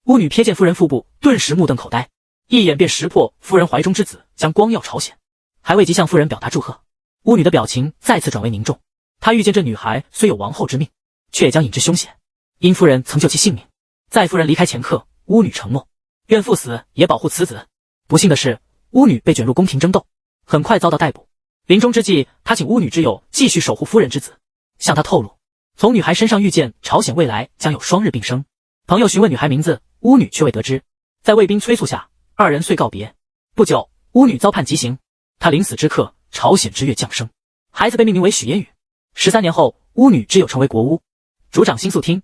巫女瞥见夫人腹部，顿时目瞪口呆，一眼便识破夫人怀中之子将光耀朝鲜，还未及向夫人表达祝贺，巫女的表情再次转为凝重。她预见这女孩虽有王后之命，却也将引致凶险，因夫人曾救其性命。在夫人离开前刻，巫女承诺愿赴死也保护此子。不幸的是，巫女被卷入宫廷争斗，很快遭到逮捕。临终之际，她请巫女之友继续守护夫人之子，向她透露从女孩身上预见朝鲜未来将有双日并生。朋友询问女孩名字，巫女却未得知。在卫兵催促下，二人遂告别。不久，巫女遭判极刑。她临死之刻，朝鲜之月降生，孩子被命名为许烟雨。13年后，巫女之友成为国巫，主掌新宿厅。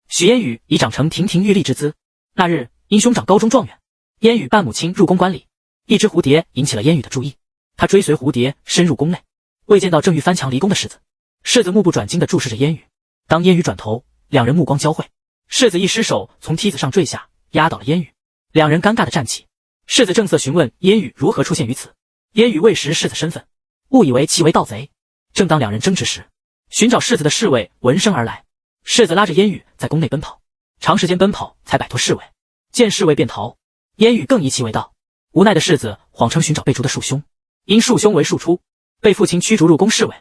许烟雨已长成亭亭玉立之姿。那日，因兄长高中状元，烟雨伴母亲入宫观礼，一只蝴蝶引起了烟雨的注意。他追随蝴蝶深入宫内，未见到正欲翻墙离宫的世子。世子目不转睛地注视着烟雨，当烟雨转头，两人目光交汇，世子一失手从梯子上坠下，压倒了烟雨。两人尴尬地站起，世子正色询问烟雨如何出现于此。烟雨未识世子身份，误以为其为盗贼。正当两人争执时，寻找世子的侍卫闻声而来，世子拉着烟雨在宫内奔跑，长时间奔跑才摆脱侍卫，见侍卫便逃。烟雨更以其为盗，无奈的世子谎称寻找被逐的庶兄，因庶兄为庶出，被父亲驱逐入宫侍卫。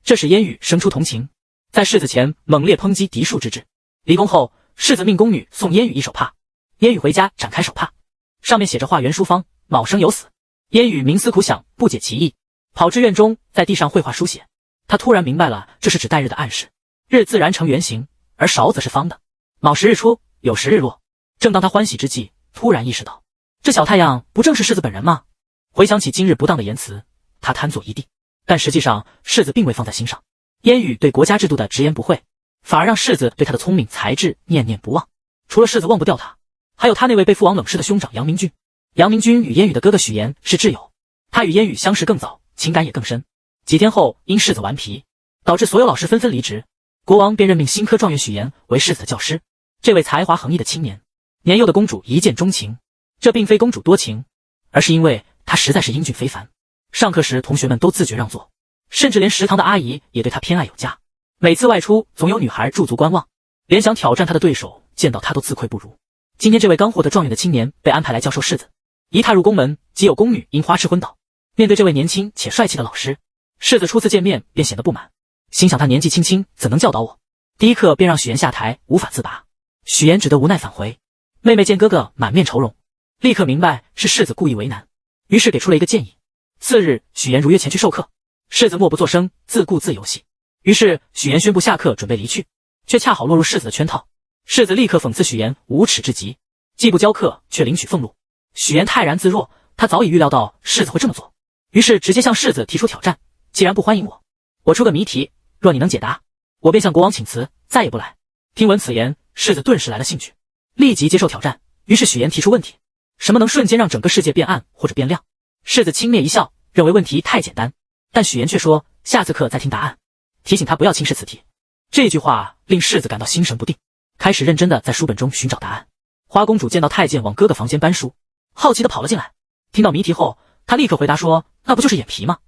这使烟雨生出同情，在世子前猛烈抨击嫡庶之治。离宫后，世子命宫女送烟雨一手帕，烟雨回家展开手帕，上面写着化元书方，卯生有死。烟雨冥思苦想，不解其意，跑至院中，在地上绘画书写。他突然明白了，这是指代日的暗示，日自然成圆形，而勺则是方的，卯时日出，酉时日落。正当他欢喜之际，突然意识到，这小太阳不正是世子本人吗？回想起今日不当的言辞，他瘫坐一地。但实际上，世子并未放在心上。烟雨对国家制度的直言不讳，反而让世子对他的聪明才智念念不忘。除了世子忘不掉他，还有他那位被父王冷视的兄长杨明君。杨明君与烟雨的哥哥许言是挚友，他与烟雨相识更早，情感也更深。几天后，因世子顽皮，导致所有老师纷纷离职，国王便任命新科状元许言为世子的教师。这位才华横溢的青年，年幼的公主一见钟情。这并非公主多情，而是因为他实在是英俊非凡。上课时，同学们都自觉让座，甚至连食堂的阿姨也对他偏爱有加。每次外出，总有女孩驻足观望，连想挑战他的对手见到他都自愧不如。今天这位刚获得状元的青年被安排来教授世子，一踏入宫门，即有宫女因花痴昏倒。面对这位年轻且帅气的老师，世子初次见面便显得不满，心想他年纪轻轻，怎能教导我？第一课便让许言下台，无法自拔。许言只得无奈返回。妹妹见哥哥满面愁容，立刻明白是世子故意为难，于是给出了一个建议。次日，许言如约前去授课，世子默不作声，自顾自游戏。于是许言宣布下课，准备离去，却恰好落入世子的圈套。世子立刻讽刺许言无耻至极，既不教课，却领取俸禄。许言泰然自若，他早已预料到世子会这么做，于是直接向世子提出挑战：既然不欢迎我，我出个谜题，若你能解答，我便向国王请辞，再也不来。听闻此言，世子顿时来了兴趣，立即接受挑战。于是许言提出问题：什么能瞬间让整个世界变暗或者变亮？世子轻蔑一笑，认为问题太简单，但许言却说下次课再听答案，提醒他不要轻视此题。这句话令世子感到心神不定，开始认真的在书本中寻找答案。花公主见到太监往哥哥房间搬书，好奇的跑了进来，听到谜题后，她立刻回答说：那不就是眼皮吗？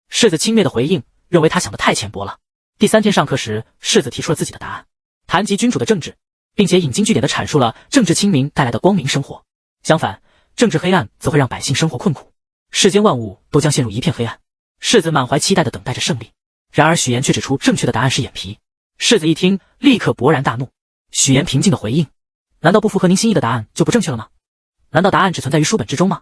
世子轻蔑的回应，认为他想的太浅薄了。第3天上课时，世子提出了自己的答案，谈及君主的政治，并且引经据典的阐述了政治清明带来的光明生活。相反，政治黑暗则会让百姓生活困苦，世间万物都将陷入一片黑暗。世子满怀期待的等待着胜利，然而许言却指出正确的答案是眼皮。世子一听，立刻勃然大怒。许言平静的回应：难道不符合您心意的答案就不正确了吗？难道答案只存在于书本之中吗？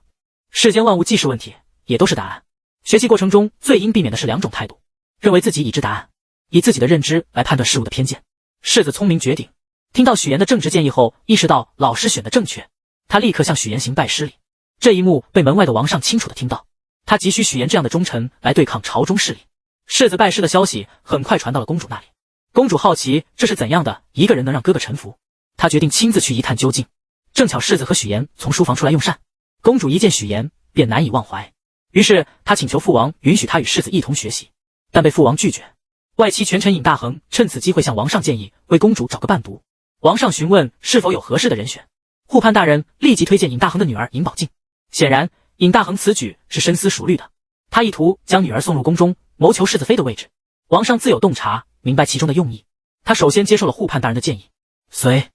世间万物既是问题，也都是答案。学习过程中最应避免的是2种态度：认为自己已知答案，以自己的认知来判断事物的偏见。世子聪明绝顶，听到许言的正直建议后，意识到老师选的正确，他立刻向许言行拜施礼。这一幕被门外的王上清楚的听到，他急需许言这样的忠臣来对抗朝中势力。世子拜师的消息很快传到了公主那里，公主好奇这是怎样的一个人能让哥哥臣服，她决定亲自去一探究竟。正巧世子和许言从书房出来用膳，公主一见许言便难以忘怀，于是她请求父王允许她与世子一同学习，但被父王拒绝。外戚权臣尹大衡趁此机会向王上建议为公主找个伴读。王上询问是否有合适的人选，护判大人立即推荐尹大衡的女儿尹宝静。显然尹大衡此举是深思熟虑的，他意图将女儿送入宫中，谋求世子妃的位置。王上自有洞察，明白其中的用意，他首先接受了护判大人的建议，随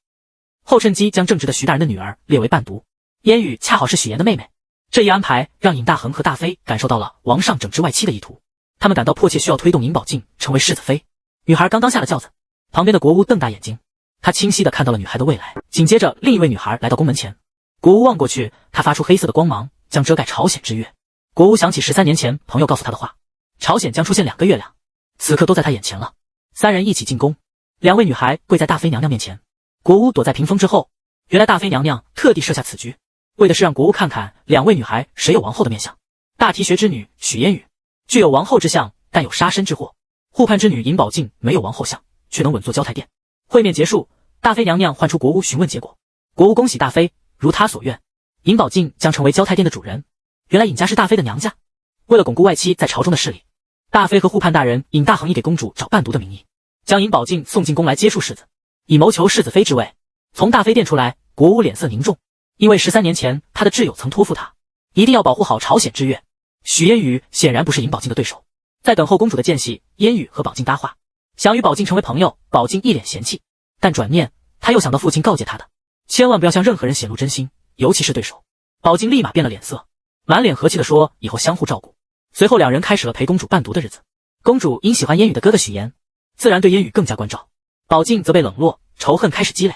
后趁机将正直的徐大人的女儿列为伴读。烟雨恰好是许岩的妹妹，这一安排让尹大衡和大妃感受到了王上整治外戚的意图，他们感到迫切需要推动尹宝静成为世子妃。女孩刚刚下了轿子，旁边的国屋瞪大眼睛，他清晰地看到了女孩的未来。紧接着，另一位女孩来到宫门前，国屋望过去，她发出黑色的光芒，将遮盖朝鲜之月。国屋想起13年前朋友告诉他的话，朝鲜将出现2个月亮，此刻都在他眼前了。三人一起进宫，两位女孩跪在大妃娘娘面前，国屋躲在屏风之后。原来大妃娘娘特地设下此局，为的是让国屋看看两位女孩谁有王后的面相。大提学之女许烟雨具有王后之相，但有杀身之祸；护盼之女尹宝静没有王后相，却能稳坐交台殿。会面结束，大妃娘娘唤出国屋询问结果。国屋恭喜大妃，如她所愿，尹宝静将成为交台殿的主人。原来尹家是大妃的娘家，为了巩固外戚在朝中的势力，大妃和护盼大人尹大衡以给公主找伴读的名义，将尹宝静送进宫来接触世子，以谋求世子妃之位。从大妃殿出来，国屋脸色凝重，因为13年前他的挚友曾托付他，一定要保护好朝鲜之月。许烟雨显然不是尹宝静的对手，在等候公主的间隙，烟雨和宝静搭话，想与宝静成为朋友。宝静一脸嫌弃，但转念他又想到父亲告诫他的，千万不要向任何人显露真心，尤其是对手。宝静立马变了脸色，满脸和气地说以后相互照顾。随后两人开始了陪公主伴读的日子。公主因喜欢烟雨的哥哥许岩，自然对烟雨更加关照，宝静则被冷落，仇恨开始积累。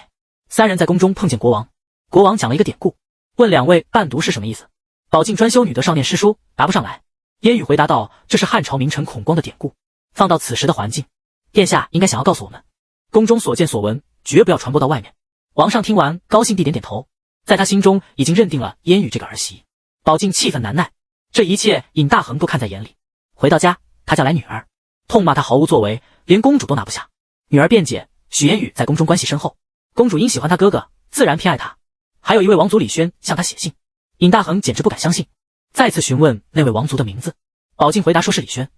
三人在宫中碰见国王，国王讲了一个典故，问两位伴读是什么意思。宝静专修女德少年诗书，答不上来。烟雨回答道，这是汉朝名臣孔光的典故，放到此时的环境，殿下应该想要告诉我们，宫中所见所闻绝不要传播到外面。王上听完高兴地点点头，在他心中已经认定了烟雨这个儿媳。宝静气愤难耐，这一切尹大衡都看在眼里。回到家，他叫来女儿，痛骂他毫无作为，连公主都拿不下。女儿辩解，许烟雨在宫中关系深厚，公主因喜欢他哥哥，自然偏爱他。还有一位王族李轩向他写信，尹大衡简直不敢相信，再次询问那位王族的名字。宝静回答说是李轩，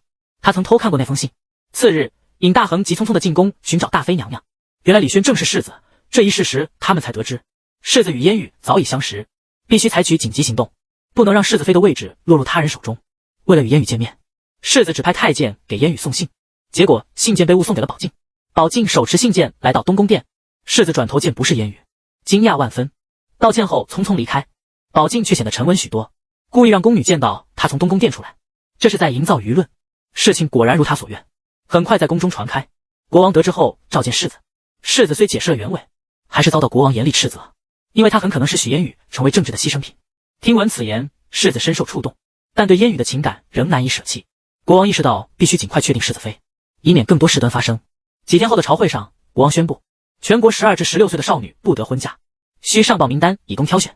他曾偷看过那封信。次日，尹大衡急匆匆地进宫寻找大妃娘娘，原来李轩正是世子，这一事实他们才得知，世子与烟雨早已相识，必须采取紧急行动，不能让世子妃的位置落入他人手中。为了与烟雨见面，世子指派太监给烟雨送信，结果信件被误送给了宝静。宝静手持信件来到东宫殿，世子转头见不是烟雨，惊讶万分，道歉后匆匆离开。宝静却显得沉稳许多，故意让宫女见到他从东宫殿出来，这是在营造舆论。事情果然如他所愿，很快在宫中传开。国王得知后召见世子，世子虽解释了原委，还是遭到国王严厉斥责，因为他很可能是许烟雨成为政治的牺牲品。听闻此言，世子深受触动，但对烟雨的情感仍难以舍弃。国王意识到必须尽快确定世子妃，以免更多事端发生。几天后的朝会上，国王宣布全国12至16岁的少女不得婚嫁，需上报名单以供挑选。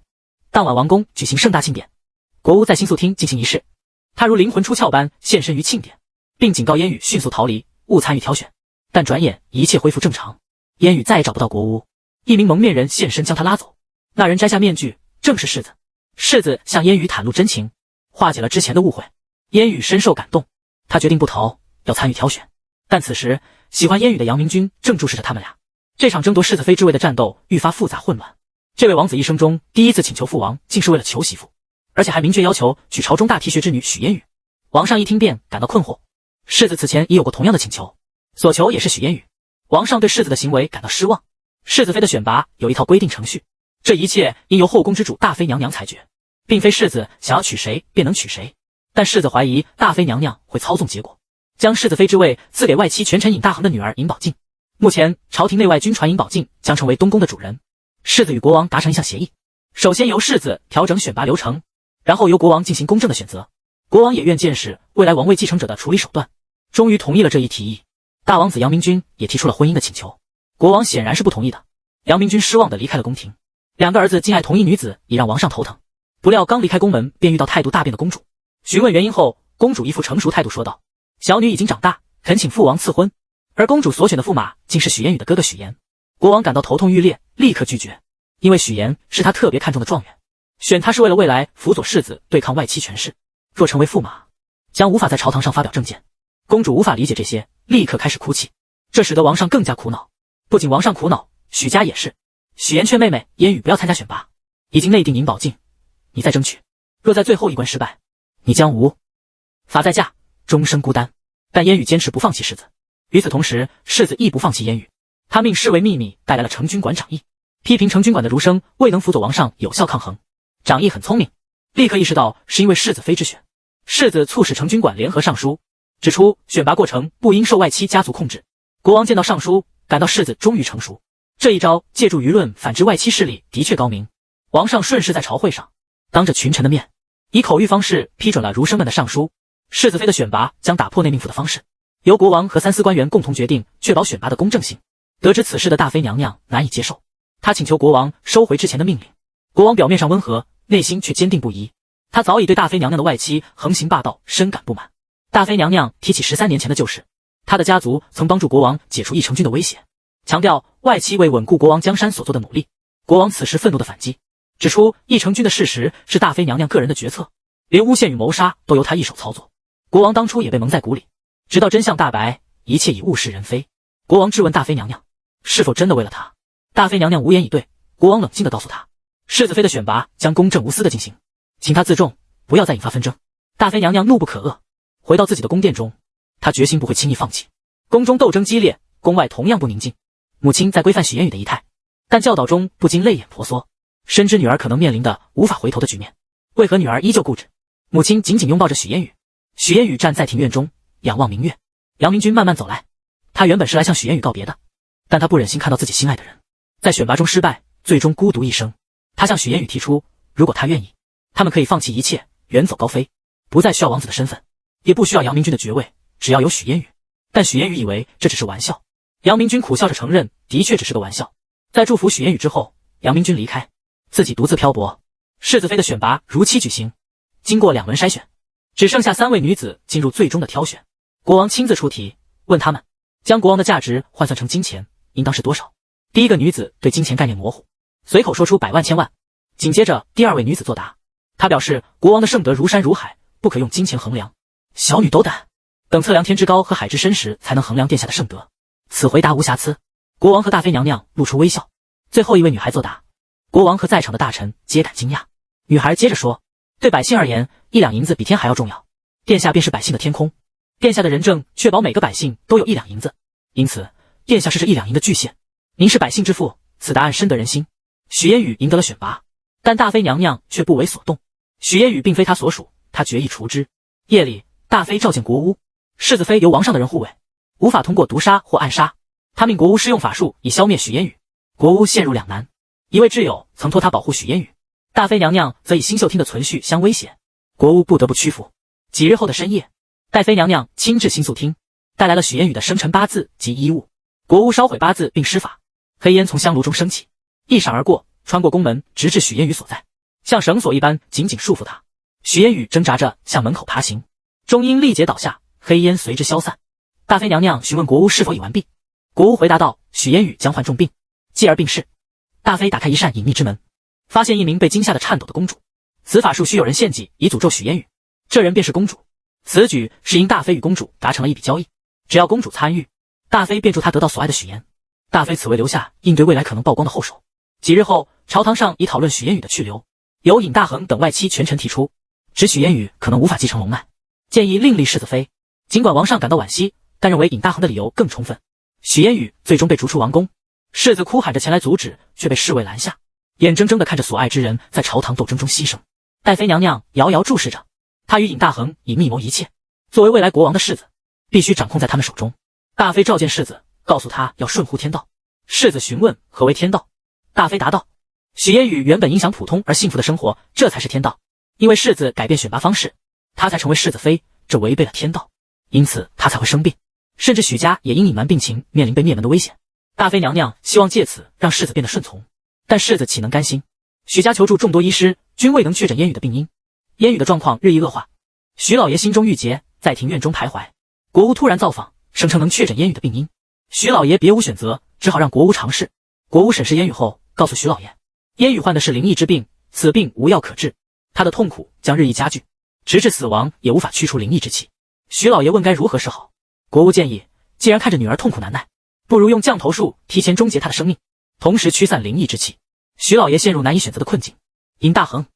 当晚王宫举行盛大庆典，国屋在新宿厅进行仪式，他如灵魂出窍般现身于庆典，并警告烟雨迅速逃离，勿参与挑选。但转眼一切恢复正常，烟雨再也找不到国屋，一名蒙面人现身将他拉走，那人摘下面具，正是世子。世子向烟雨袒露真情，化解了之前的误会。烟雨深受感动，他决定不逃，要参与挑选。但此时喜欢烟雨的杨明君正注视着他们俩，这场争夺世子妃之位的战斗愈发复杂混乱。这位王子一生中第一次请求父王，竟是为了求媳妇，而且还明确要求娶朝中大提学之女许烟雨。王上一听便感到困惑，世子此前已有过同样的请求，所求也是许烟雨。王上对世子的行为感到失望。世子妃的选拔有一套规定程序，这一切应由后宫之主大妃娘娘裁决，并非世子想要娶谁便能娶谁。但世子怀疑大妃娘娘会操纵结果，将世子妃之位赐给外戚权臣尹大衡的女儿尹宝静。目前朝廷内外均传尹宝静将成为东宫的主人。世子与国王达成一项协议，首先由世子调整选拔流程，然后由国王进行公正的选择。国王也愿见识未来王位继承者的处理手段，终于同意了这一提议。大王子杨明君也提出了婚姻的请求，国王显然是不同意的。杨明君失望地离开了宫廷，两个儿子敬爱同一女子已让王上头疼。不料刚离开宫门，便遇到态度大变的公主。询问原因后，公主一副成熟态度说道，小女已经长大，恳请父王赐婚。而公主所选的驸马竟是许烟雨的哥哥许岩。国王感到头痛欲裂，立刻拒绝，因为许岩是他特别看重的状元，选他是为了未来辅佐世子对抗外戚权势，若成为驸马，将无法在朝堂上发表政见。公主无法理解这些，立刻开始哭泣，这使得王上更加苦恼。不仅王上苦恼，许家也是。许岩劝妹妹烟雨不要参加选拔，已经内定尹宝静，你再争取，若在最后一关失败，你将无法再嫁，终生孤单。但烟雨坚持不放弃世子，与此同时，世子亦不放弃烟雨，他命侍卫秘密带来了成军馆长驿，批评成均馆的儒生未能辅佐王上有效抗衡。长义很聪明，立刻意识到是因为世子妃之选。世子促使成均馆联合上书，指出选拔过程不应受外戚家族控制。国王见到上书，感到世子终于成熟。这一招借助舆论反制外戚势力的确高明。王上顺势在朝会上当着群臣的面，以口谕方式批准了儒生们的上书。世子妃的选拔将打破内命府的方式，由国王和三司官员共同决定，确保选拔的公正性。得知此事的大妃娘娘难以接受，她请求国王收回之前的命令。国王表面上温和，内心却坚定不移。他早已对大妃娘娘的外戚横行霸道深感不满。大妃娘娘提起13年前的旧事，她的家族曾帮助国王解除义成军的威胁，强调外戚为稳固国王江山所做的努力。国王此时愤怒的反击，指出义成军的事实是大妃娘娘个人的决策，连诬陷与谋杀都由她一手操作。国王当初也被蒙在鼓里，直到真相大白，一切已物是人非。国王质问大妃娘娘，是否真的为了他？大妃娘娘无言以对。国王冷静地告诉她，世子妃的选拔将公正无私地进行，请她自重，不要再引发纷争。大妃娘娘怒不可遏，回到自己的宫殿中，她决心不会轻易放弃。宫中斗争激烈，宫外同样不宁静。母亲在规范许烟雨的仪态，但教导中不禁泪眼婆娑，深知女儿可能面临的无法回头的局面。为何女儿依旧固执？母亲紧紧拥抱着许烟雨。许烟雨站在庭院中，仰望明月。杨明君慢慢走来，他原本是来向许烟雨告别的，但他不忍心看到自己心爱的人在选拔中失败，最终孤独一生。他向许烟雨提出，如果他愿意，他们可以放弃一切，远走高飞，不再需要王子的身份，也不需要杨明君的爵位，只要有许烟雨。但许烟雨以为这只是玩笑。杨明君苦笑着承认，的确只是个玩笑。在祝福许烟雨之后，杨明君离开，自己独自漂泊。世子妃的选拔如期举行，经过2轮筛选，只剩下3位女子进入最终的挑选。国王亲自出题，问他们将国王的价值换算成金钱应当是多少。第一个女子对金钱概念模糊，随口说出100万千万。紧接着第2位女子作答，她表示国王的圣德如山如海，不可用金钱衡量。小女斗胆，等测量天之高和海之深时才能衡量殿下的圣德。此回答无瑕疵。国王和大妃娘娘露出微笑。最后一位女孩作答，国王和在场的大臣皆感惊讶。女孩接着说，对百姓而言，1两银子比天还要重要，殿下便是百姓的天空。殿下的仁政确保每个百姓都有1两银子，因此殿下是这1两银的巨蟹。您是百姓之父，此答案深得人心。许烟雨赢得了选拔，但大妃娘娘却不为所动。许烟雨并非她所属，她决意除之。夜里，大妃召见国巫，世子妃由王上的人护卫，无法通过毒杀或暗杀。他命国巫施用法术以消灭许烟雨。国巫陷入两难，一位挚友曾托他保护许烟雨，大妃娘娘则以星宿厅的存续相威胁，国巫不得不屈服。几日后的深夜，戴妃娘娘亲至星宿厅，带来了许烟雨的生辰八字及衣物。国巫烧毁八字并施法，黑烟从香炉中升起，一闪而过，穿过宫门，直至许烟雨所在，像绳索一般紧紧束缚他。许烟雨挣扎着向门口爬行，终因力竭倒下，黑烟随之消散。大妃娘娘询问国巫是否已完毕，国巫回答道：许烟雨将患重病，继而病逝。大妃打开一扇隐秘之门，发现一名被惊吓的颤抖的公主。此法术需有人献祭以诅咒许烟雨，这人便是公主。此举是因大妃与公主达成了一笔交易，只要公主参与，大妃便助她得到所爱的许烟。大妃此为留下应对未来可能曝光的后手。几日后，朝堂上已讨论许烟雨的去留，由尹大衡等外戚权臣提出，指许烟雨可能无法继承龙脉，建议另立世子妃。尽管王上感到惋惜，但认为尹大衡的理由更充分。许烟雨最终被逐出王宫，世子哭喊着前来阻止，却被侍卫拦下，眼睁睁地看着所爱之人在朝堂斗争中牺牲。戴妃娘娘遥遥注视着，她与尹大衡已密谋一切，作为未来国王的世子，必须掌控在他们手中。大妃召见世子，告诉他要顺乎天道。世子询问何为天道，大妃答道：许烟雨原本应享普通而幸福的生活，这才是天道。因为世子改变选拔方式，她才成为世子妃，这违背了天道，因此她才会生病，甚至许家也因隐瞒病情面临被灭门的危险。大妃娘娘希望借此让世子变得顺从，但世子岂能甘心？许家求助众多医师，均未能确诊烟雨的病因，烟雨的状况日益恶化。许老爷心中郁结，在庭院中徘徊。国巫突然造访，声称能确诊烟雨的病因。许老爷别无选择，只好让国巫尝试。国巫审视烟雨后，告诉许老爷，烟雨患的是灵异之病，此病无药可治，他的痛苦将日益加剧，直至死亡也无法驱除灵异之气。许老爷问该如何是好。国巫建议，既然看着女儿痛苦难耐，不如用降头术提前终结她的生命，同时驱散灵异之气。许老爷陷入难以选择的困境。尹大衡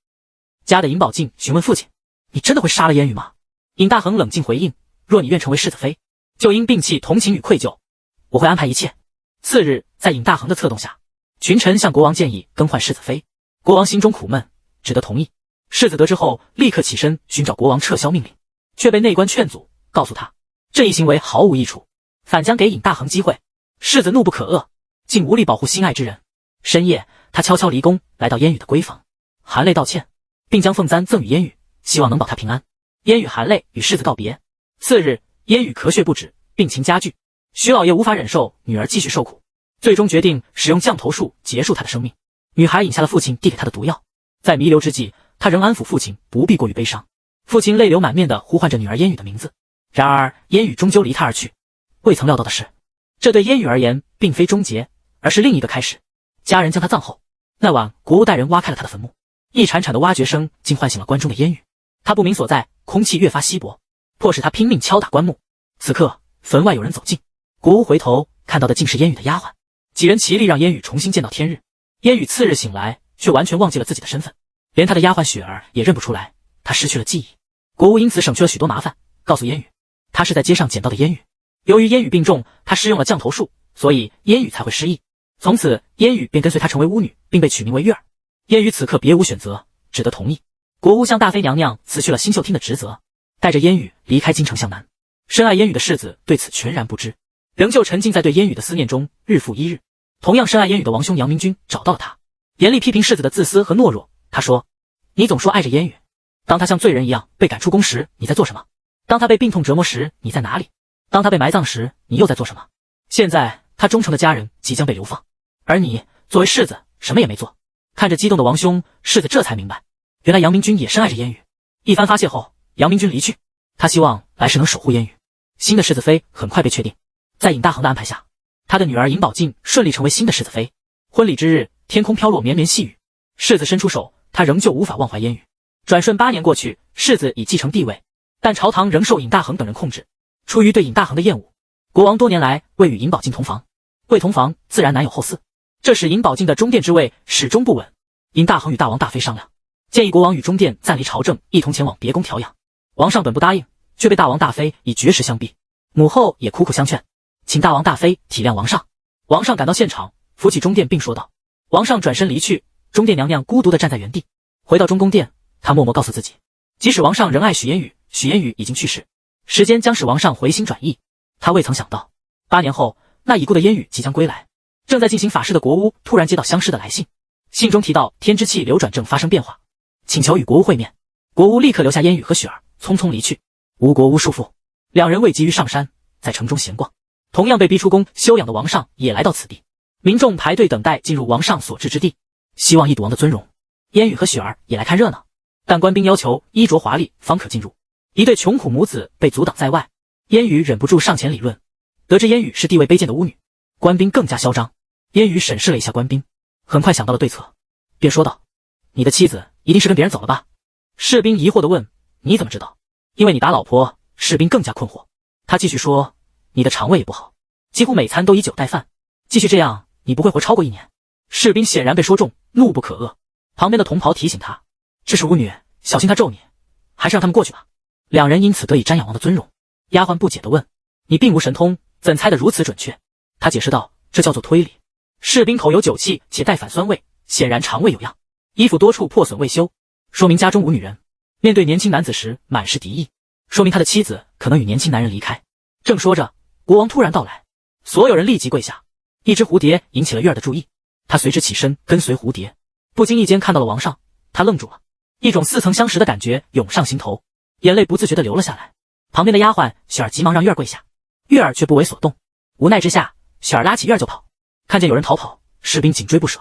家的尹宝镜询问父亲：你真的会杀了烟雨吗？尹大衡冷静回应：若你愿成为世子妃，就应摒弃同情与愧疚，我会安排一切。次日，在尹大衡的策动下，群臣向国王建议更换世子妃，国王心中苦闷，只得同意。世子得知后，立刻起身寻找国王撤销命令，却被内官劝阻，告诉他这一行为毫无益处，反将给尹大衡机会。世子怒不可遏，竟无力保护心爱之人。深夜，他悄悄离宫，来到烟雨的闺房，含泪道歉，并将凤簪赠与烟雨，希望能保他平安。烟雨含泪与世子告别。次日，烟雨咳血不止，病情加剧。徐老爷无法忍受女儿继续受苦，最终决定使用降头术结束她的生命。女孩饮下了父亲递给她的毒药，在弥留之际，她仍安抚父亲不必过于悲伤。父亲泪流满面地呼唤着女儿烟雨的名字，然而烟雨终究离他而去。未曾料到的是，这对烟雨而言并非终结，而是另一个开始。家人将她葬后，那晚国务大人挖开了她的坟墓，一铲铲的挖掘声竟唤醒了关中的烟雨。他不明所在，空气越发稀薄，迫使他拼命敲打棺木。此刻坟外有人走近，国务回头看到的竟是烟雨的丫鬟，几人齐力让烟雨重新见到天日。烟雨次日醒来，却完全忘记了自己的身份，连他的丫鬟雪儿也认不出来，他失去了记忆。国务因此省去了许多麻烦，告诉烟雨他是在街上捡到的烟雨。由于烟雨病重，他施用了降头术，所以烟雨才会失忆。从此烟雨便跟随他成为巫女，并被取名为月儿。烟雨此刻别无选择，只得同意。国务向大妃娘娘辞去了新秀厅的职责，带着烟雨离开京城向南。深爱烟雨的世子对此全然不知，仍旧沉浸在对烟雨的思念中，日复一日。同样深爱烟雨的王兄杨明君找到了他，严厉批评世子的自私和懦弱。他说，你总说爱着烟雨，当他像罪人一样被赶出宫时，你在做什么？当他被病痛折磨时，你在哪里？当他被埋葬时，你又在做什么？现在他忠诚的家人即将被流放，而你作为世子什么也没做。看着激动的王兄，世子这才明白，原来杨明君也深爱着烟雨。一番发泄后，杨明君离去，他希望来世能守护烟雨。新的世子妃很快被确定，在尹大衡的安排下，他的女儿尹宝静顺利成为新的世子妃。婚礼之日，天空飘落绵绵细雨，世子伸出手，他仍旧无法忘怀烟雨。转瞬8年过去，世子已继承帝位，但朝堂仍受尹大衡等人控制。出于对尹大衡的厌恶，国王多年来未与尹宝静同房，未同房自然难有后嗣，这使尹宝静的中殿之位始终不稳。尹大衡与大王大妃商量，建议国王与中殿暂离朝政，一同前往别宫调养。王上本不答应，却被大王大妃以绝食相逼，母后也苦苦相劝，请大王大妃体谅王上。王上赶到现场，扶起中殿并说道。王上转身离去，中殿娘娘孤独地站在原地。回到中宫殿，她默默告诉自己，即使王上仍爱许烟雨，许烟雨已经去世，时间将使王上回心转意。她未曾想到，8年后，那已故的烟雨即将归来。正在进行法事的国屋突然接到相师的来信，信中提到天之气流转正发生变化，请求与国屋会面。国屋立刻留下烟雨和雪儿，匆匆离去。吴国屋束缚，两人未急于上山，在城中闲逛。同样被逼出宫休养的王上也来到此地，民众排队等待进入王上所至之地，希望一睹王的尊容。烟雨和雪儿也来看热闹，但官兵要求衣着华丽方可进入，一对穷苦母子被阻挡在外。烟雨忍不住上前理论，得知烟雨是地位卑贱的巫女，官兵更加嚣张。烟雨审视了一下官兵，很快想到了对策，便说道，你的妻子一定是跟别人走了吧？士兵疑惑地问，你怎么知道？因为你打老婆。士兵更加困惑，他继续说，你的肠胃也不好，几乎每餐都以酒代饭，继续这样你不会活超过1年。士兵显然被说中，怒不可遏。旁边的同袍提醒他，这是巫女，小心她咒你，还是让他们过去吧。两人因此得以瞻仰王的尊容。丫鬟不解地问，你并无神通，怎猜得如此准确？他解释道，这叫做推理。士兵口有酒气且带反酸味，显然肠胃有恙，衣服多处破损未修，说明家中无女人。面对年轻男子时满是敌意，说明他的妻子可能与年轻男人离开。正说着，国王突然到来，所有人立即跪下。一只蝴蝶引起了月儿的注意，他随之起身跟随蝴蝶，不经意间看到了王上，他愣住了，一种似曾相识的感觉涌上心头，眼泪不自觉地流了下来。旁边的丫鬟雪儿急忙让月儿跪下，月儿却不为所动。无奈之下，雪儿拉起月儿就跑。看见有人逃跑，士兵紧追不舍，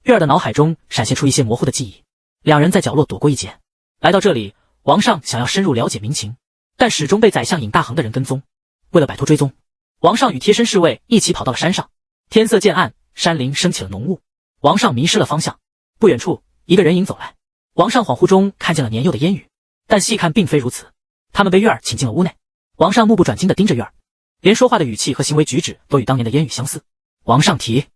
月儿的脑海中闪现出一些模糊的记忆。两人在角落躲过一劫。来到这里，王上想要深入了解民情，但始终被宰相尹大衡的人跟踪。为了摆脱追踪，王上与贴身侍卫一起跑到了山上。天色渐暗，山林升起了浓雾，王上迷失了方向。不远处，一个人影走来，王上恍惚中看见了年幼的烟雨，但细看并非如此。他们被月儿请进了屋内，王上目不转睛地盯着月儿，连说话的语气和行为举止都与当年的烟雨相似。王上提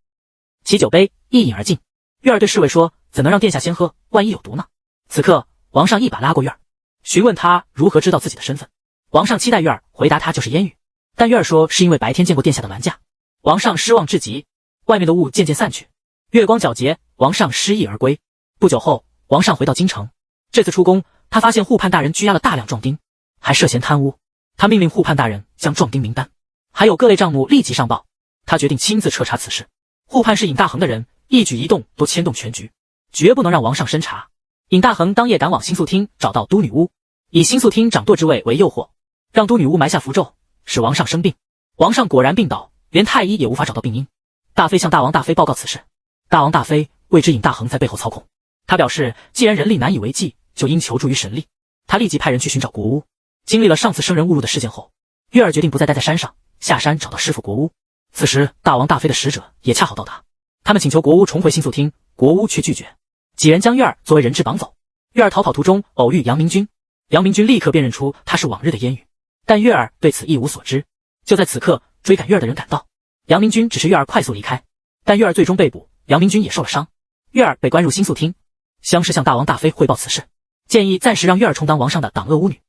起酒杯，一饮而尽。月儿对侍卫说，怎能让殿下先喝，万一有毒呢？此刻王上一把拉过月儿，询问他如何知道自己的身份。王上期待月儿回答他就是烟雨，但月儿说是因为白天见过殿下的銮驾。王上失望至极。外面的雾渐渐散去，月光皎洁，王上失意而归。不久后，王上回到京城。这次出宫，他发现护判大人拘押了大量壮丁，还涉嫌贪污。他命令护判大人将壮丁名单还有各类账目立即上报。他决定亲自彻查此事。护判是尹大衡的人，一举一动都牵动全局，绝不能让王上深查。尹大衡当夜赶往新宿厅，找到都女巫，以新宿厅掌舵之位为诱惑，让都女巫埋下符咒，使王上生病。王上果然病倒，连太医也无法找到病因。大妃向大王大妃报告此事，大王大妃未知尹大衡在背后操控。他表示，既然人力难以为继，就应求助于神力。他立即派人去寻找国巫。经历了上次生人误入的事件后，月儿决定不再待在山上，下山找到师傅国巫。此时大王大妃的使者也恰好到达，他们请求国巫重回新宿厅，国巫却拒绝。几人将月儿作为人质绑走。月儿逃跑途中偶遇杨明君，杨明君立刻辨认出他是往日的烟雨，但月儿对此一无所知。就在此刻，追赶月儿的人赶到，杨明君指示月儿快速离开，但月儿最终被捕，杨明君也受了伤。月儿被关入新宿厅。襄氏向大王大妃汇报此事，建议暂时让月儿充当王上的党恶巫女，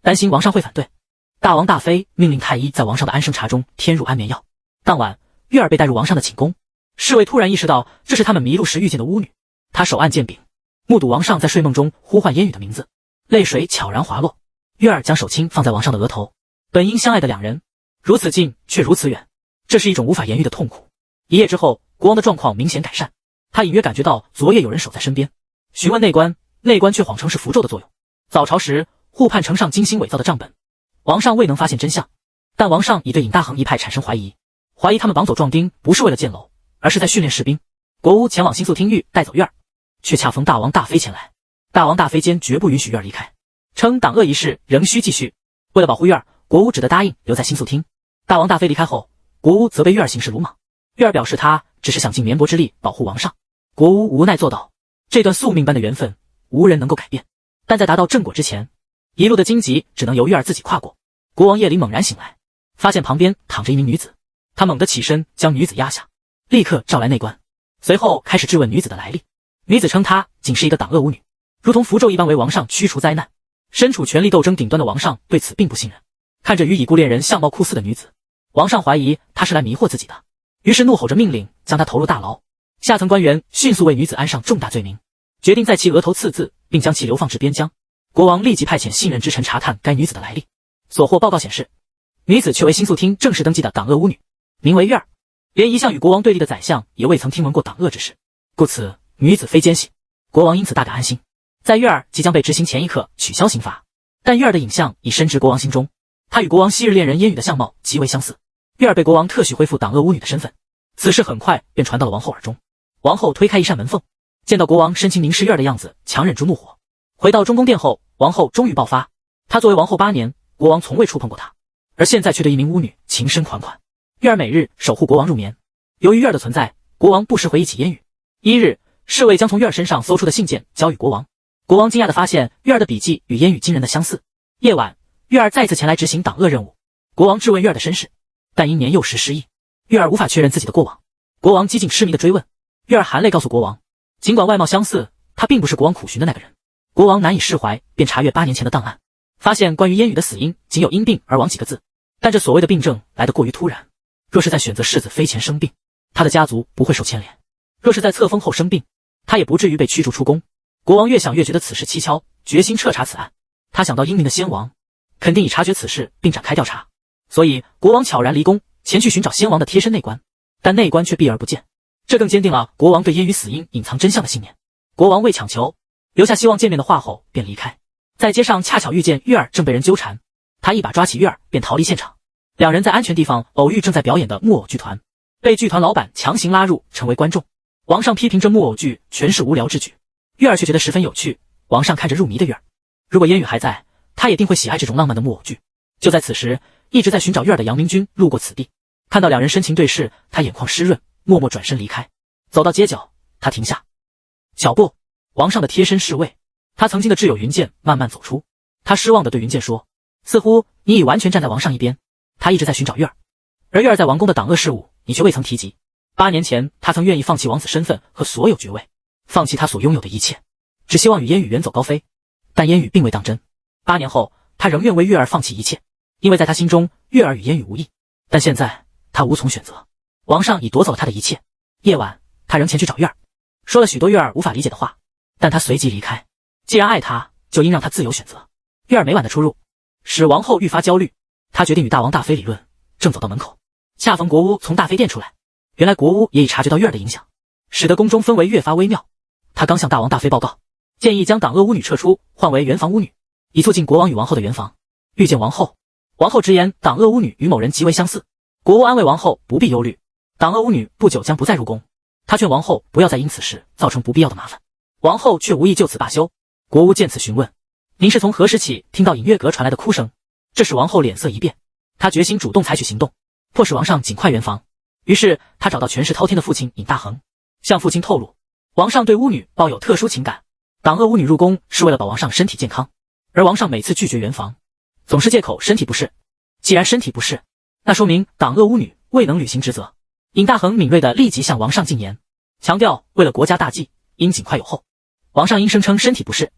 担心王上会反对。大王大妃命令太医在王上的安生茶中添入安眠药。当晚，月儿被带入王上的寝宫。侍卫突然意识到这是他们迷路时遇见的巫女，他手按剑柄，目睹王上在睡梦中呼唤烟雨的名字，泪水悄然滑落。月儿将手轻放在王上的额头，本应相爱的两人，如此近却如此远，这是一种无法言喻的痛苦。一夜之后，国王的状况明显改善，他隐约感觉到昨夜有人守在身边，询问内官，内官却谎称是符咒的作用。早朝时，护判呈上精心伪造的账本，王上未能发现真相，但王上已对尹大衡一派产生怀疑，怀疑他们绑走壮丁不是为了建楼，而是在训练士兵。国巫前往新宿厅狱带走月儿，却恰逢大王大妃前来。大王大妃坚决不允许月儿离开，称党恶仪式仍需继续。为了保护月儿，国巫只得答应留在新宿厅。大王大妃离开后，国巫责备月儿行事鲁莽。月儿表示他只是想尽绵薄之力保护王上。国巫无奈做道，这段宿命般的缘分无人能够改变，但在达到正果之前，一路的荆棘只能由月儿自己跨过。国王夜里猛然醒来，发现旁边躺着一名女子，他猛地起身将女子压下，立刻召来内官，随后开始质问女子的来历。女子称她仅是一个党恶巫女，如同符咒一般为王上驱除灾难。身处权力斗争顶端的王上对此并不信任，看着与已故恋人相貌酷似的女子，王上怀疑她是来迷惑自己的，于是怒吼着命令将她投入大牢。下层官员迅速为女子安上重大罪名，决定在其额头刺字，并将其流放至边疆。国王立即派遣信任之臣查探该女子的来历，所获报告显示，女子却为新宿厅正式登记的党恶巫女，名为月儿。连一向与国王对立的宰相也未曾听闻过党恶之事，故此女子非奸细。国王因此大感安心，在月儿即将被执行前一刻取消刑罚。但月儿的影像已深植国王心中，她与国王昔日恋人烟雨的相貌极为相似。月儿被国王特许恢复党恶巫女的身份，此事很快便传到了王后耳中。王后推开一扇门缝，见到国王深情凝视月儿的样子，强忍住怒火。回到中宫殿后，王后终于爆发。她作为王后8年，国王从未触碰过她，而现在却对一名巫女情深款款。月儿每日守护国王入眠，由于月儿的存在，国王不时回忆起烟雨。一日，侍卫将从月儿身上搜出的信件交予国王，国王惊讶地发现月儿的笔记与烟雨惊人的相似。夜晚，月儿再次前来执行党恶任务，国王质问月儿的身世，但因年幼时失忆，月儿无法确认自己的过往。国王几近痴迷地追问，月儿含泪告诉国王，尽管外貌相似，她并不是国王苦寻的那个人。国王难以释怀，便查阅8年前的档案，发现关于烟雨的死因仅有因病而亡几个字，但这所谓的病症来得过于突然。若是在选择世子妃前生病，他的家族不会受牵连；若是在册封后生病，他也不至于被驱逐出宫。国王越想越觉得此事蹊跷，决心彻查此案。他想到英明的先王肯定已察觉此事并展开调查，所以国王悄然离宫，前去寻找先王的贴身内官，但内官却避而不见。这更坚定了国王对烟雨死因隐藏真相的信念。国王为强求，留下希望见面的话后便离开。在街上恰巧遇见月儿正被人纠缠，他一把抓起月儿便逃离现场。两人在安全地方偶遇正在表演的木偶剧团，被剧团老板强行拉入成为观众。王上批评这木偶剧全是无聊之举，月儿却觉得十分有趣。王上看着入迷的月儿，如果烟雨还在，他也定会喜爱这种浪漫的木偶剧。就在此时，一直在寻找月儿的杨明君路过此地，看到两人深情对视，他眼眶湿润，默默转身离开。走到街角，他停下脚步，王上的贴身侍卫，他曾经的挚友云剑慢慢走出。他失望地对云剑说，似乎你已完全站在王上一边。他一直在寻找月儿，而月儿在王宫的党恶事务你却未曾提及。8年前他曾愿意放弃王子身份和所有爵位，放弃他所拥有的一切，只希望与烟雨远走高飞，但烟雨并未当真。8年后他仍愿为月儿放弃一切，因为在他心中月儿与烟雨无异。但现在他无从选择，王上已夺走了他的一切。夜晚他仍前去找月儿，说了许多月儿无法理解的话，但他随即离开。既然爱他，就应让他自由选择。月儿每晚的出入使王后愈发焦虑，她决定与大王大妃理论，正走到门口，恰逢国屋从大妃殿出来。原来国屋也已察觉到月儿的影响，使得宫中氛围越发微妙。他刚向大王大妃报告，建议将党恶巫女撤出，换为圆房巫女，以促进国王与王后的圆房。遇见王后，王后直言党恶巫女与某人极为相似。国屋安慰王后不必忧虑，党恶巫女不久将不再入宫。他劝王后不要再因此事造成不必要的麻烦，王后却无意就此罢休。国屋见此询问，您是从何时起听到隐月阁传来的哭声？这使王后脸色一变，她决心主动采取行动，迫使王上尽快圆房。于是他找到权势滔天的父亲尹大衡，向父亲透露，王上对巫女抱有特殊情感，党恶巫女入宫是为了保王上身体健康，而王上每次拒绝圆房，总是借口身体不适。既然身体不适，那说明党恶巫女未能履行职责。尹大衡敏锐地立即向王上进言，强调为了国家大计，应尽快有后。王上因声称身体不适，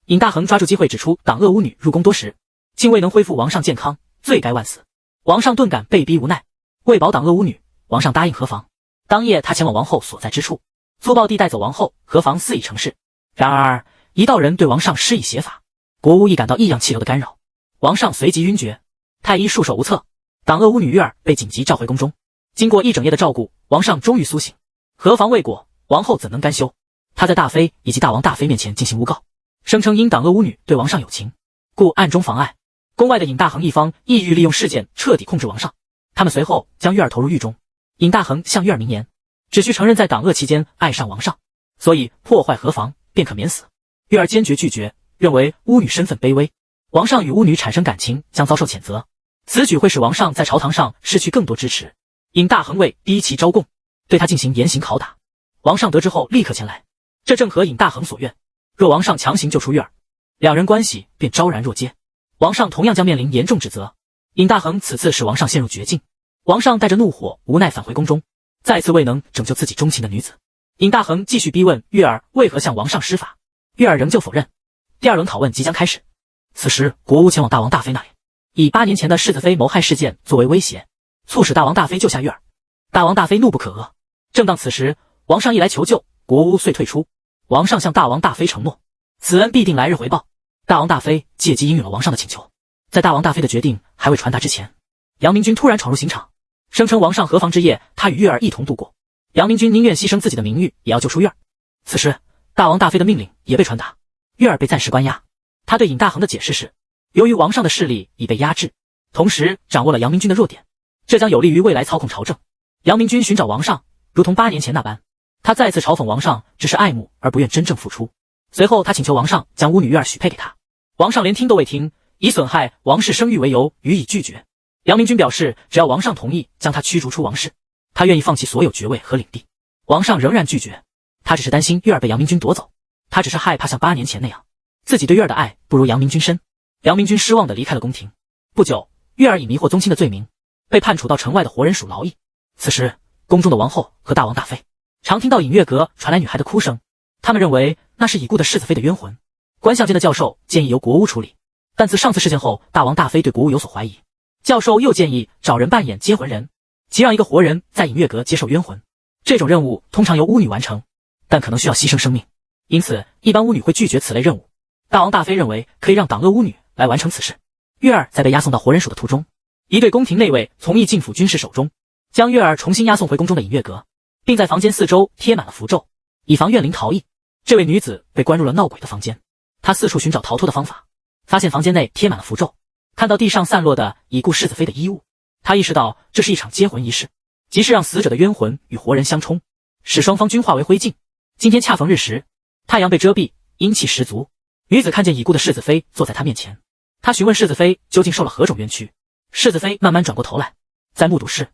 尹大衡抓住机会指出党恶巫女入宫多时，竟未能恢复王上健康，罪该万死。王上顿感被逼无奈，为保党恶巫女，王上答应河防。当夜他前往王后所在之处，粗暴地带走王后，河防肆意成事。然而一道人对王上施以邪法，国屋亦感到异样气流的干扰，王上随即晕厥，太医束手无策，党恶巫女月儿被紧急召回宫中。经过一整夜的照顾，王上终于苏醒。河防未果，王后怎能甘休？她在大妃以及大王大妃面前进行诬告，声称因党恶巫女对王上有情，故暗中妨碍。宫外的尹大衡一方意欲利用事件彻底控制王上，他们随后将月儿投入狱中。尹大衡向月儿明言，只需承认在党恶期间爱上王上，所以破坏河防便可免死。月儿坚决拒绝，认为巫女身份卑微，王上与巫女产生感情将遭受谴责，此举会使王上在朝堂上失去更多支持。尹大衡为逼其招供，对他进行严刑拷打。王上得知后立刻前来，这正合尹大衡所愿。若王上强行救出月儿，两人关系便昭然若揭，王上同样将面临严重指责。尹大衡此次使王上陷入绝境，王上带着怒火无奈返回宫中，再次未能拯救自己钟情的女子。尹大衡继续逼问月儿为何向王上施法，月儿仍旧否认。第二轮拷问即将开始，此时国屋前往大王大妃那里，以8年前的世子妃谋害事件作为威胁，促使大王大妃救下月儿。大王大妃怒不可遏。正当此时，王上一来求救，国屋遂退出。王上向大王大妃承诺，此恩必定来日回报。大王大妃借机应允了王上的请求。在大王大妃的决定还未传达之前，杨明君突然闯入刑场，声称王上河防之夜他与月儿一同度过，杨明君宁愿牺牲自己的名誉也要救出月儿。此时大王大妃的命令也被传达，月儿被暂时关押。他对尹大衡的解释是，由于王上的势力已被压制，同时掌握了杨明君的弱点，这将有利于未来操控朝政。杨明君寻找王上如同8年前那般，他再次嘲讽王上只是爱慕而不愿真正付出。随后他请求王上将巫女月儿许配给他，王上连听都未听，以损害王室声誉为由予以拒绝。杨明君表示只要王上同意将他驱逐出王室，他愿意放弃所有爵位和领地。王上仍然拒绝，他只是担心月儿被杨明君夺走，他只是害怕像8年前那样，自己对月儿的爱不如杨明君深。杨明君失望地离开了宫廷。不久，月儿以迷惑宗亲的罪名被判处到城外的活人署劳役。此时宫中的王后和大王大妃常听到隐月阁传来女孩的哭声，他们认为那是已故的世子妃的冤魂。官相监的教授建议由国屋处理，但自上次事件后，大王大妃对国屋有所怀疑，教授又建议找人扮演接魂人，即让一个活人在隐月阁接受冤魂。这种任务通常由巫女完成，但可能需要牺牲生命，因此一般巫女会拒绝此类任务。大王大妃认为可以让党恶巫女来完成此事。月儿在被押送到活人署的途中，一对宫廷内卫从义进府军士手中将月儿重新押送回宫中的隐月阁，并在房间四周贴满了符咒，以防怨灵逃逸。这位女子被关入了闹鬼的房间，她四处寻找逃脱的方法，发现房间内贴满了符咒，看到地上散落的已故世子妃的衣物，她意识到这是一场接魂仪式，即是让死者的冤魂与活人相冲，使双方均化为灰烬。今天恰逢日食，太阳被遮蔽，阴气十足。女子看见已故的世子妃坐在她面前，她询问世子妃究竟受了何种冤屈。世子妃慢慢转过头来，在目睹世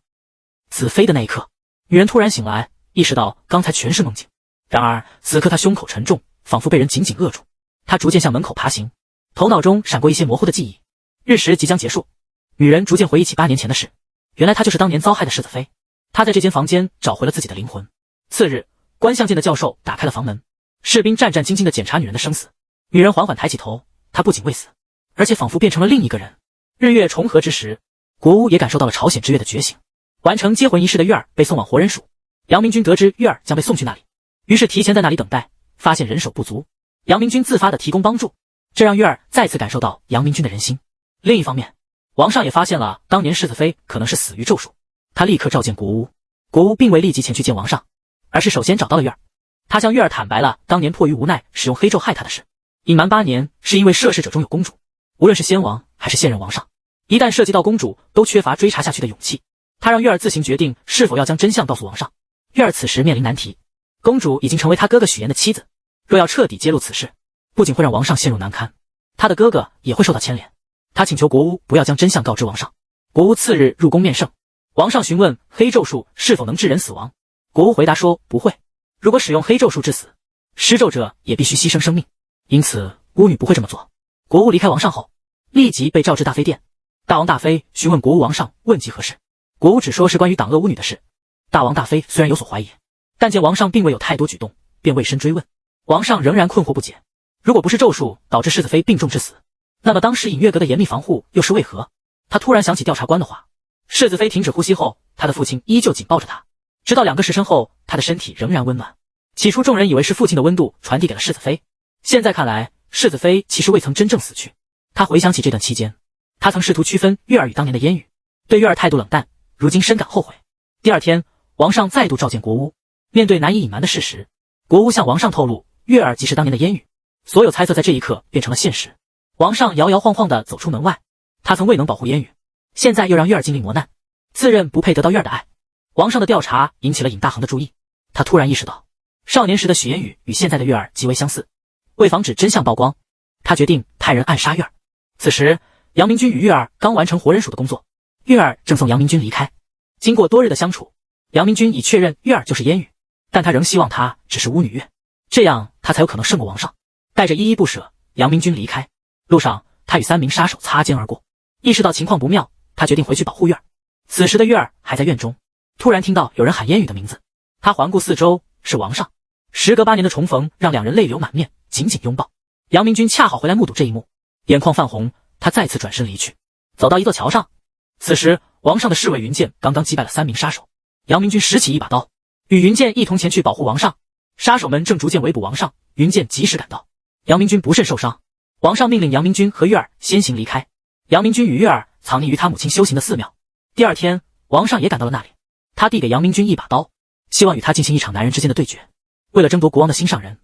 子妃的那一刻，女人突然醒来，意识到刚才全是梦境。然而此刻她胸口沉重，仿佛被人紧紧扼住。她逐渐向门口爬行，头脑中闪过一些模糊的记忆。日食即将结束，女人逐渐回忆起8年前的事，原来她就是当年遭害的世子妃。她在这间房间找回了自己的灵魂。次日，官相监的教授打开了房门，士兵战战兢兢地检查女人的生死。女人缓缓抬起头，她不仅未死，而且仿佛变成了另一个人。日月重合之时，国屋也感受到了朝鲜之月的觉醒。完成接魂仪式的月儿被送往活人署，杨明君得知玉儿将被送去那里，于是提前在那里等待，发现人手不足，杨明君自发地提供帮助，这让玉儿再次感受到杨明君的人心。另一方面，王上也发现了当年世子妃可能是死于咒术，他立刻召见国巫。国巫并未立即前去见王上，而是首先找到了玉儿。他向玉儿坦白了当年迫于无奈使用黑咒害他的事，隐瞒8年是因为涉事者中有公主，无论是先王还是现任王上，一旦涉及到公主都缺乏追查下去的勇气。他让玉儿自行决定是否要将真相告诉王上。玉儿此时面临难题，公主已经成为他哥哥许言的妻子，若要彻底揭露此事，不仅会让王上陷入难堪，他的哥哥也会受到牵连。他请求国巫不要将真相告知王上。国巫次日入宫面圣，王上询问黑咒术是否能致人死亡，国巫回答说不会，如果使用黑咒术致死，施咒者也必须牺牲生命，因此巫女不会这么做。国巫离开王上后，立即被召至大妃殿。大王大妃询问国巫王上问及何事，国巫只说是关于挡恶巫女的事。大王大妃虽然有所怀疑，但见王上并未有太多举动，便未深追问。王上仍然困惑不解，如果不是咒术导致世子妃病重致死，那么当时隐月阁的严密防护又是为何？他突然想起调查官的话，世子妃停止呼吸后，他的父亲依旧紧抱着她，直到2个时辰后，他的身体仍然温暖。起初众人以为是父亲的温度传递给了世子妃，现在看来，世子妃其实未曾真正死去。他回想起这段期间，他曾试图区分月儿与当年的烟雨，对月儿态度冷淡，如今深感后悔。第二天，王上再度召见国巫，面对难以隐瞒的事实，国巫向王上透露月儿即是当年的烟雨，所有猜测在这一刻变成了现实。王上摇摇晃晃地走出门外，他曾未能保护烟雨，现在又让月儿经历磨难，自认不配得到月儿的爱。王上的调查引起了尹大衡的注意，他突然意识到少年时的许烟雨与现在的月儿极为相似，为防止真相曝光，他决定派人暗杀月儿。此时杨明君与月儿刚完成活人署的工作，月儿正送杨明君离开。经过多日的相处，杨明君已确认月儿就是烟雨，但他仍希望她只是巫女月，这样他才有可能胜过王上。带着依依不舍，杨明君离开路上，他与3名杀手擦肩而过，意识到情况不妙，他决定回去保护月儿。此时的月儿还在院中，突然听到有人喊烟雨的名字，他环顾四周，是王上。时隔8年的重逢让2人泪流满面，紧紧拥抱。杨明君恰好回来目睹这一幕，眼眶泛红，他再次转身离去，走到一座桥上。此时王上的侍卫云剑刚刚击败了3名杀手，杨明君拾起一把刀，与云剑一同前去保护王上。杀手们正逐渐围捕王上，云剑及时赶到，杨明君不慎受伤。王上命令杨明君和月儿先行离开，杨明君与月儿藏匿于他母亲修行的寺庙。第二天，王上也赶到了那里，他递给杨明君一把刀，希望与他进行一场男人之间的对决。为了争夺国王的心上人，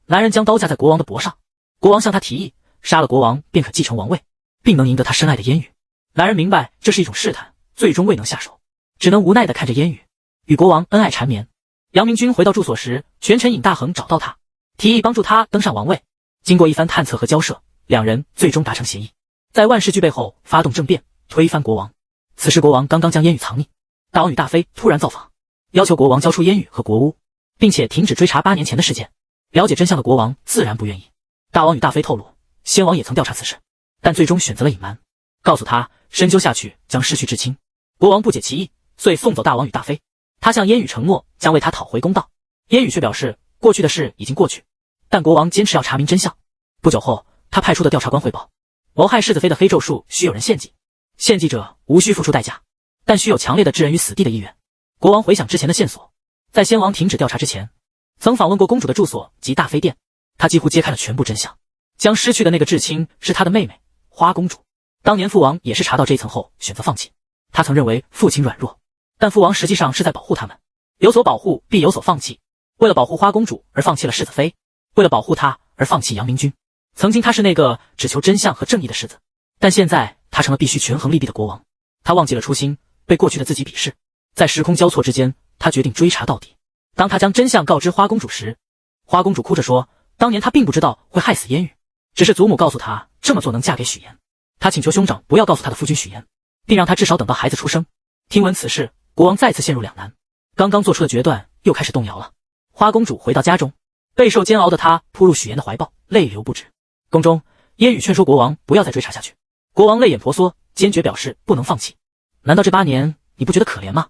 男人将刀架在国王的脖上，国王向他提议，杀了国王便可继承王位，并能赢得他深爱的烟雨。男人明白这是一种试探，最终未能下手，只能无奈地看着烟雨与国王恩爱缠绵。杨明君回到住所时，权臣尹大衡找到他，提议帮助他登上王位。经过一番探测和交涉，2人最终达成协议，在万事俱备后发动政变，推翻国王。此时国王刚刚将烟雨藏匿，大王与大妃突然造访，要求国王交出烟雨和国巫，并且停止追查8年前的事件。了解真相的国王自然不愿意。大王与大妃透露，先王也曾调查此事，但最终选择了隐瞒，告诉他深究下去将失去至亲。国王不解其意，遂送走大王与大妃。他向烟雨承诺将为他讨回公道，烟雨却表示过去的事已经过去，但国王坚持要查明真相。不久后，他派出的调查官汇报，谋害世子妃的黑咒术需有人献祭，献祭者无需付出代价，但需有强烈的置人于死地的意愿。国王回想之前的线索，在先王停止调查之前，曾访问过公主的住所及大妃殿，他几乎揭开了全部真相。将失去的那个至亲是他的妹妹花公主。当年父王也是查到这一层后选择放弃，他曾认为父亲软弱，但父王实际上是在保护他们，有所保护必有所放弃。为了保护花公主而放弃了世子妃，为了保护她而放弃杨明君。曾经他是那个只求真相和正义的世子，但现在他成了必须权衡利弊的国王。他忘记了初心，被过去的自己鄙视。在时空交错之间，他决定追查到底。当他将真相告知花公主时，花公主哭着说，当年她并不知道会害死烟雨，只是祖母告诉她这么做能嫁给许言。她请求兄长不要告诉她的夫君许言，并让他至少等到孩子出生。听闻此事，国王再次陷入两难，刚刚做出的决断又开始动摇了。花公主回到家中，备受煎熬的她扑入许言的怀抱，泪流不止。宫中，烟雨劝说国王不要再追查下去，国王泪眼婆娑，坚决表示不能放弃。难道这8年你不觉得可怜吗？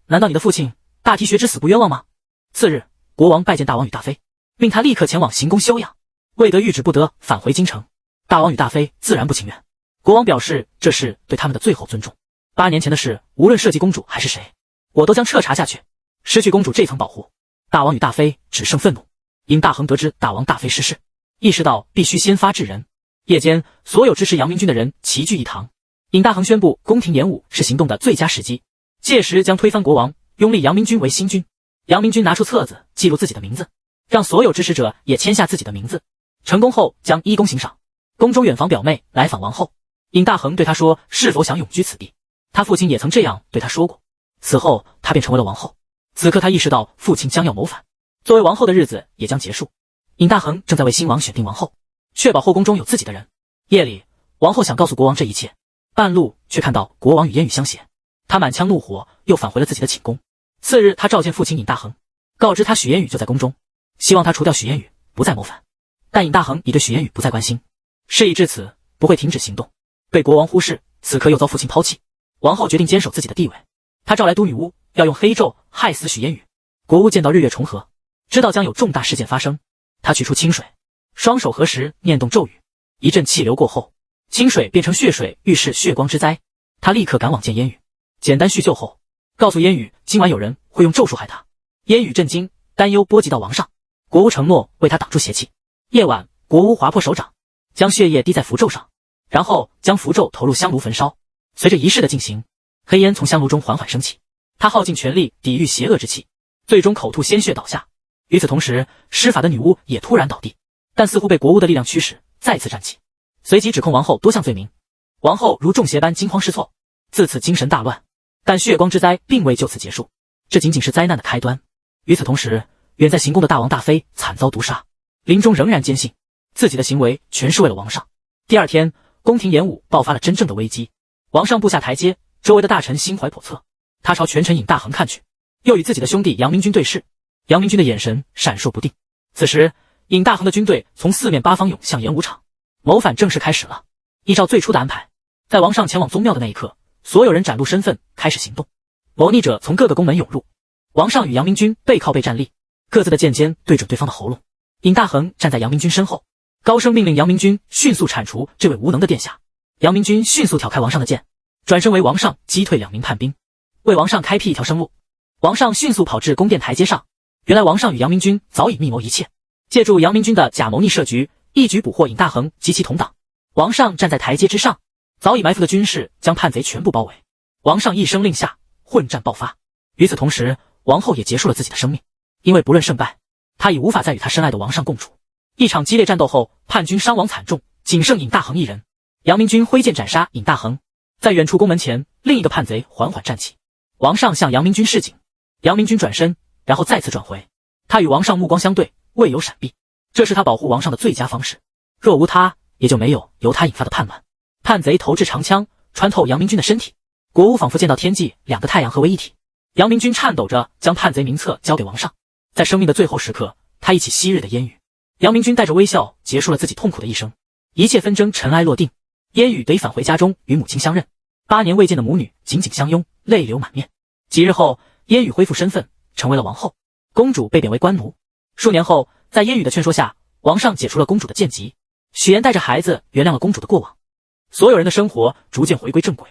难道你的父亲大提学之死不冤枉吗？次日，国王拜见大王与大妃，命他立刻前往行宫休养，未得谕旨不得返回京城。大王与大妃自然不情愿，国王表示这是对他们的最后尊重。8年前的事，无论涉及公主还是谁，我都将彻查下去。失去公主这层保护，大王与大妃只剩愤怒。尹大衡得知大王大妃失势，意识到必须先发制人。夜间，所有支持杨明君的人齐聚一堂。尹大衡宣布宫廷演武是行动的最佳时机，届时将推翻国王，拥立杨明君为新君。杨明君拿出册子记录自己的名字，让所有支持者也签下自己的名字。成功后将依功行赏。宫中远房表妹来访王后，尹大衡对她说是否想永居此地。他父亲也曾这样对他说过。此后他便成为了王后。此刻他意识到父亲将要谋反，作为王后的日子也将结束。尹大衡正在为新王选定王后，确保后宫中有自己的人。夜里，王后想告诉国王这一切，半路却看到国王与烟雨相携，他满腔怒火，又返回了自己的寝宫。次日，他召见父亲尹大衡，告知他许烟雨就在宫中，希望他除掉许烟雨，不再谋反。但尹大衡已对许烟雨不再关心，事已至此，不会停止行动。被国王忽视，此刻又遭父亲抛弃，王后决定坚守自己的地位。她召来都女巫，要用黑咒害死许烟雨。国巫见到日月重合，知道将有重大事件发生，他取出清水，双手合十，念动咒语，一阵气流过后，清水变成血水，预示血光之灾。他立刻赶往见烟雨，简单叙旧后，告诉烟雨今晚有人会用咒术害他。烟雨震惊，担忧波及到王上，国巫承诺为他挡住邪气。夜晚，国巫划破手掌，将血液滴在符咒上，然后将符咒投入香炉焚烧。随着仪式的进行，黑烟从香炉中缓缓升起，他耗尽全力抵御邪恶之气，最终口吐鲜血倒下。与此同时，施法的女巫也突然倒地，但似乎被国巫的力量驱使，再次站起，随即指控王后多项罪名。王后如中邪般惊慌失措，自此精神大乱。但血光之灾并未就此结束，这仅仅是灾难的开端。与此同时，远在行宫的大王大妃惨遭毒杀，临终仍然坚信自己的行为全是为了王上。第二天，宫廷演武爆发了真正的危机。王上步下台阶，周围的大臣心怀叵测，他朝权臣尹大衡看去，又与自己的兄弟杨明君对视。杨明君的眼神闪烁不定。此时，尹大衡的军队从四面八方涌向演武场，谋反正式开始了。依照最初的安排，在王上前往宗庙的那一刻，所有人展露身份，开始行动。谋逆者从各个宫门涌入，王上与杨明君背靠背站立，各自的剑尖对准对方的喉咙。尹大衡站在杨明君身后，高声命令杨明君迅速铲除这位无能的殿下。杨明君迅速挑开王上的剑，转身为王上击退2名叛兵，为王上开辟一条生路。王上迅速跑至宫殿台阶上，原来王上与杨明君早已密谋一切，借助杨明君的假谋逆设局，一举捕获尹大衡及其同党。王上站在台阶之上，早已埋伏的军士将叛贼全部包围。王上一声令下，混战爆发。与此同时，王后也结束了自己的生命，因为不论胜败，她已无法再与她深爱的王上共处。一场激烈战斗后，叛军伤亡惨重，仅剩尹大衡一人。杨明君挥剑斩杀尹大衡，在远处宫门前，另一个叛贼缓缓站起。王上向杨明君示警，杨明君转身，然后再次转回。他与王上目光相对，未有闪避，这是他保护王上的最佳方式。若无他，也就没有由他引发的叛乱。叛贼投掷长枪，穿透杨明君的身体。国巫仿佛见到天际2个太阳合为一体。杨明君颤抖着将叛贼名册交给王上，在生命的最后时刻，他忆起昔日的烟雨。杨明君带着微笑结束了自己痛苦的一生，一切纷争尘埃落定。烟雨得以返回家中与母亲相认，8年未见的母女紧紧相拥，泪流满面。几日后，烟雨恢复身份，成为了王后，公主被贬为官奴。数年后，在烟雨的劝说下，王上解除了公主的贱籍，许言带着孩子原谅了公主的过往，所有人的生活逐渐回归正轨。